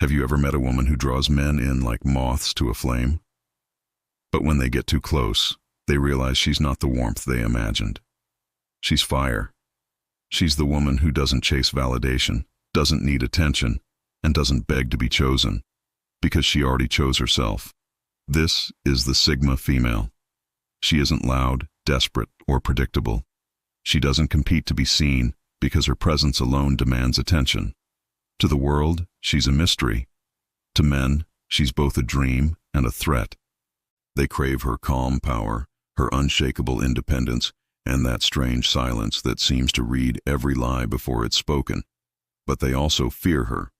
Have you ever met a woman who draws men in like moths to a flame? But when they get too close, they realize she's not the warmth they imagined. She's fire. She's the woman who doesn't chase validation, doesn't need attention, and doesn't beg to be chosen, because she already chose herself. This is the Sigma female. She isn't loud, desperate, or predictable. She doesn't compete to be seen, because her presence alone demands attention. To the world, she's a mystery. To men, she's both a dream and a threat. They crave her calm power, her unshakable independence, and that strange silence that seems to read every lie before it's spoken. But they also fear her,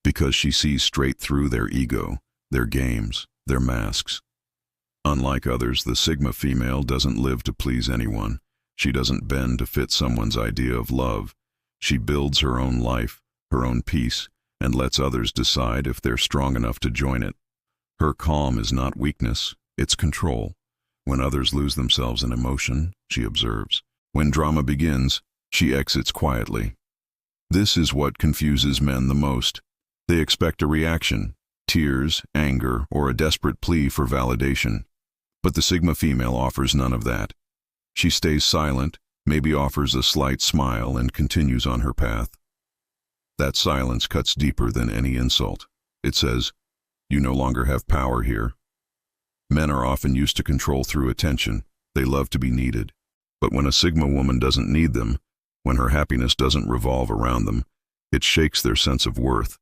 because she sees straight through their ego, their games, their masks. Unlike others, the Sigma female doesn't live to please anyone. She doesn't bend to fit someone's idea of love. She builds her own life, her own peace, and lets others decide if they're strong enough to join it. Her calm is not weakness, it's control. When others lose themselves in emotion, she observes. When drama begins, she exits quietly. This is what confuses men the most. They expect a reaction, tears, anger, or a desperate plea for validation. But the Sigma female offers none of that. She stays silent, maybe offers a slight smile, and continues on her path. That silence cuts deeper than any insult. It says, "You no longer have power here." Men are often used to control through attention. They love to be needed. But when a Sigma woman doesn't need them, when her happiness doesn't revolve around them, it shakes their sense of worth.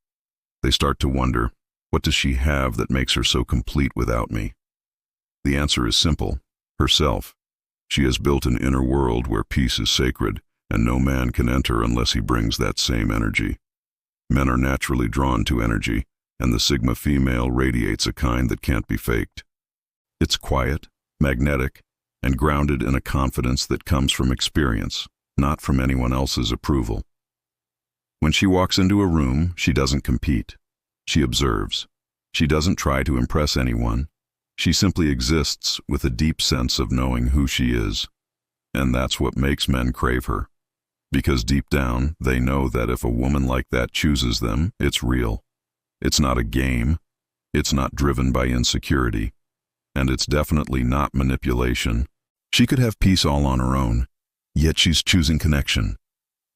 They start to wonder, what does she have that makes her so complete without me? The answer is simple: herself. She has built an inner world where peace is sacred, and no man can enter unless he brings that same energy. Men are naturally drawn to energy, and the Sigma female radiates a kind that can't be faked. It's quiet, magnetic, and grounded in a confidence that comes from experience, not from anyone else's approval. When she walks into a room, she doesn't compete. She observes. She doesn't try to impress anyone. She simply exists with a deep sense of knowing who she is. And that's what makes men crave her. Because deep down, they know that if a woman like that chooses them, it's real. It's not a game. It's not driven by insecurity. And it's definitely not manipulation. She could have peace all on her own, yet she's choosing connection.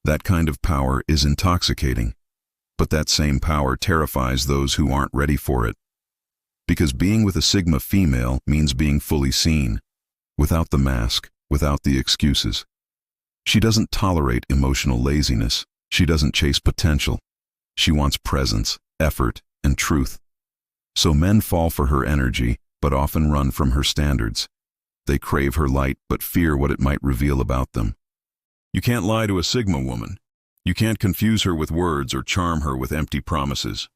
That kind of power is intoxicating. But that same power terrifies those who aren't ready for it. Because being with a Sigma female means being fully seen, without the mask, without the excuses. She doesn't tolerate emotional laziness. She doesn't chase potential. She wants presence, effort, and truth. So men fall for her energy, but often run from her standards. They crave her light, but fear what it might reveal about them. You can't lie to a Sigma woman. You can't confuse her with words or charm her with empty promises.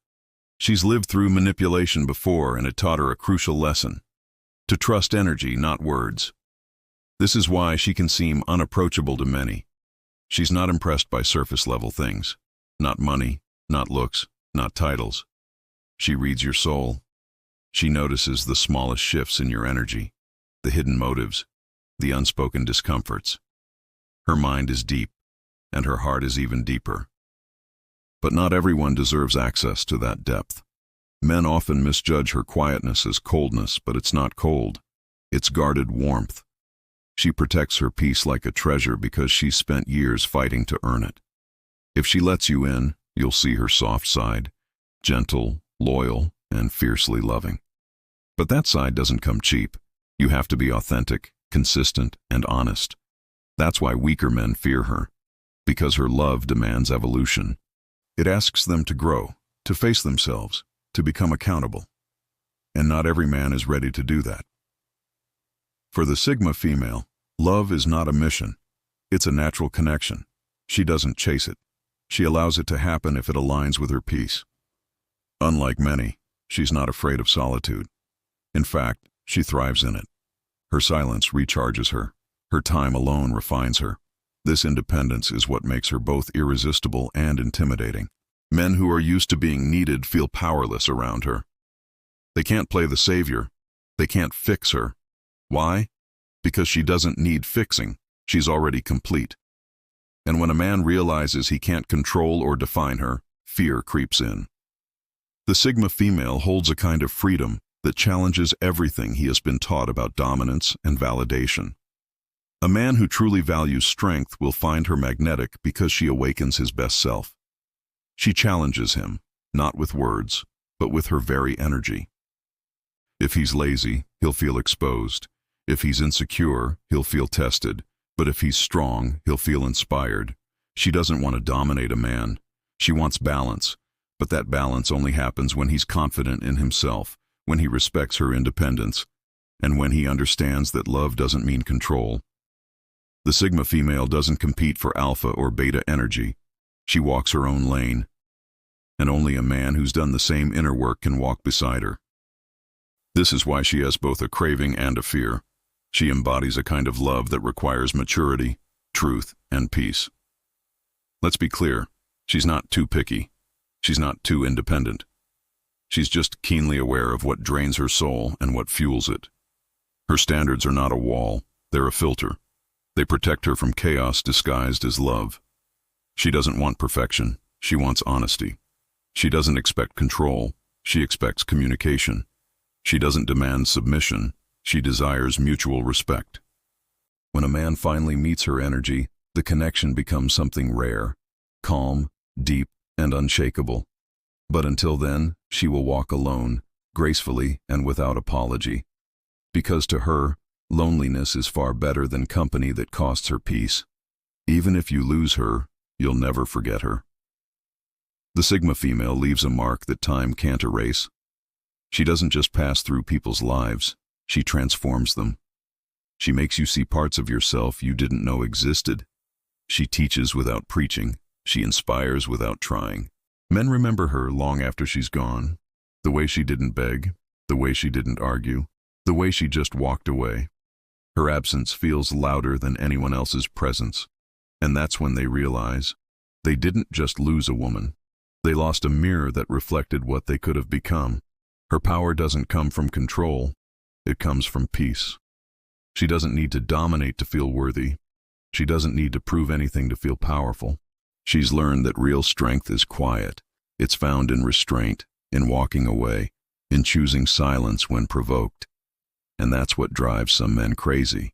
She's lived through manipulation before, and it taught her a crucial lesson: to trust energy, not words. This is why she can seem unapproachable to many. She's not impressed by surface-level things. Not money, not looks, not titles. She reads your soul. She notices the smallest shifts in your energy, the hidden motives, the unspoken discomforts. Her mind is deep, and her heart is even deeper. But not everyone deserves access to that depth. Men often misjudge her quietness as coldness, but it's not cold. It's guarded warmth. She protects her peace like a treasure because she's spent years fighting to earn it. If she lets you in, you'll see her soft side, gentle, loyal, and fiercely loving. But that side doesn't come cheap. You have to be authentic, consistent, and honest. That's why weaker men fear her, because her love demands evolution. It asks them to grow, to face themselves, to become accountable. And not every man is ready to do that. For the Sigma female, love is not a mission. It's a natural connection. She doesn't chase it. She allows it to happen if it aligns with her peace. Unlike many, she's not afraid of solitude. In fact, she thrives in it. Her silence recharges her. Her time alone refines her. This independence is what makes her both irresistible and intimidating. Men who are used to being needed feel powerless around her. They can't play the savior. They can't fix her. Why? Because she doesn't need fixing. She's already complete. And when a man realizes he can't control or define her, fear creeps in. The Sigma female holds a kind of freedom that challenges everything he has been taught about dominance and validation. A man who truly values strength will find her magnetic because she awakens his best self. She challenges him, not with words, but with her very energy. If he's lazy, he'll feel exposed. If he's insecure, he'll feel tested. But if he's strong, he'll feel inspired. She doesn't want to dominate a man. She wants balance, but that balance only happens when he's confident in himself, when he respects her independence, and when he understands that love doesn't mean control. The Sigma female doesn't compete for alpha or beta energy. She walks her own lane. And only a man who's done the same inner work can walk beside her. This is why she has both a craving and a fear. She embodies a kind of love that requires maturity, truth, and peace. Let's be clear, she's not too picky. She's not too independent. She's just keenly aware of what drains her soul and what fuels it. Her standards are not a wall, they're a filter. They protect her from chaos disguised as love. She doesn't want perfection, she wants honesty. She doesn't expect control, she expects communication. She doesn't demand submission, she desires mutual respect. When a man finally meets her energy, the connection becomes something rare, calm, deep, and unshakable. But until then, she will walk alone, gracefully and without apology. Because to her, loneliness is far better than company that costs her peace. Even if you lose her, you'll never forget her. The Sigma female leaves a mark that time can't erase. She doesn't just pass through people's lives, she transforms them. She makes you see parts of yourself you didn't know existed. She teaches without preaching, she inspires without trying. Men remember her long after she's gone. The way she didn't beg, the way she didn't argue, the way she just walked away. Her absence feels louder than anyone else's presence. And that's when they realize they didn't just lose a woman. They lost a mirror that reflected what they could have become. Her power doesn't come from control, it comes from peace. She doesn't need to dominate to feel worthy. She doesn't need to prove anything to feel powerful. She's learned that real strength is quiet. It's found in restraint, in walking away, in choosing silence when provoked. And that's what drives some men crazy.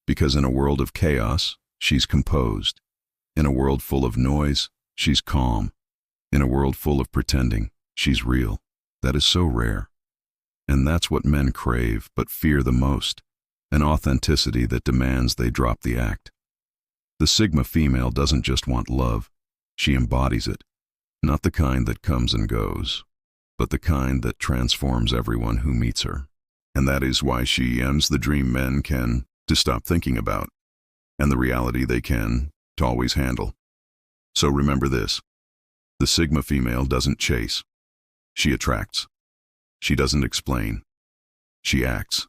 Because in a world of chaos, she's composed. In a world full of noise, she's calm. In a world full of pretending, she's real. That is so rare. And that's what men crave but fear the most, an authenticity that demands they drop the act. The Sigma female doesn't just want love, she embodies it. Not the kind that comes and goes, but the kind that transforms everyone who meets her. And that is why she ends the dream men can to stop thinking about, and the reality they can to always handle. So remember this, the Sigma female doesn't chase, she attracts. She doesn't explain, she acts.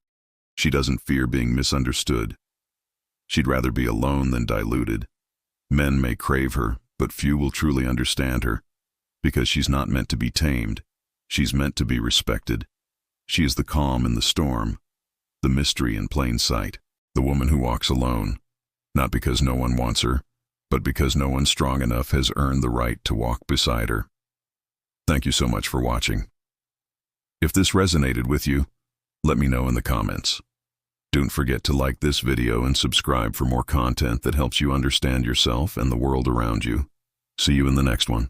She doesn't fear being misunderstood. She'd rather be alone than diluted. Men may crave her, but few will truly understand her, because she's not meant to be tamed. She's meant to be respected. She is the calm in the storm, the mystery in plain sight, the woman who walks alone, not because no one wants her, but because no one strong enough has earned the right to walk beside her. Thank you so much for watching. If this resonated with you, let me know in the comments. Don't forget to like this video and subscribe for more content that helps you understand yourself and the world around you. See you in the next one.